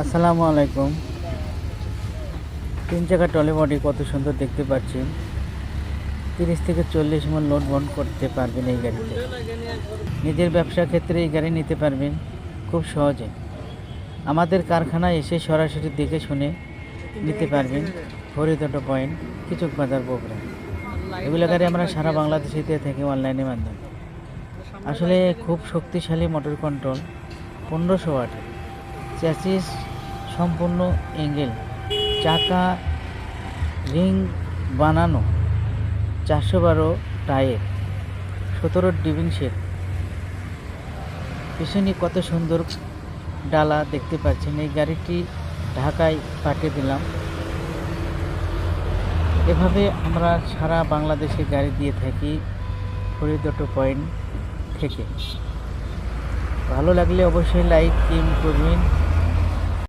আসসালামু আলাইকুম। 3 চাকা ট্রলি বডি কত সুন্দর দেখতে পাচ্ছেন। 30 থেকে 40 মণ লোড বহন করতে পারবেন এই গাড়িতে। নিজের ব্যবসা ক্ষেত্রে এই গাড়ি নিতে পারবেন খুব সহজে। আমাদের কারখানায় এসে সরাসরি দেখে শুনে নিতে পারবেন। হরিদটো পয়েন্ট, কিচক বাজার, বগুড়া। এগুলো গাড়ি আমরা সারা বাংলাদেশে দিয়ে থাকি অনলাইনের মাধ্যমে। আসলে খুব শক্তিশালী মোটর কন্ট্রোল, 1500 ওয়াটের চ্যাসিস, সম্পূর্ণ অ্যাঙ্গেল, চাকা রিং বানানো, 412 টায়ার, 17 ডিভিং সেট। পিছনে কত সুন্দর ডালা দেখতে পাচ্ছেন। এই গাড়িটি ঢাকায় পাঠিয়ে দিলাম। এভাবে আমরা সারা বাংলাদেশে গাড়ি দিয়ে থাকি হরিদটো পয়েন্ট থেকে। ভালো লাগলে অবশ্যই লাইক করবেন।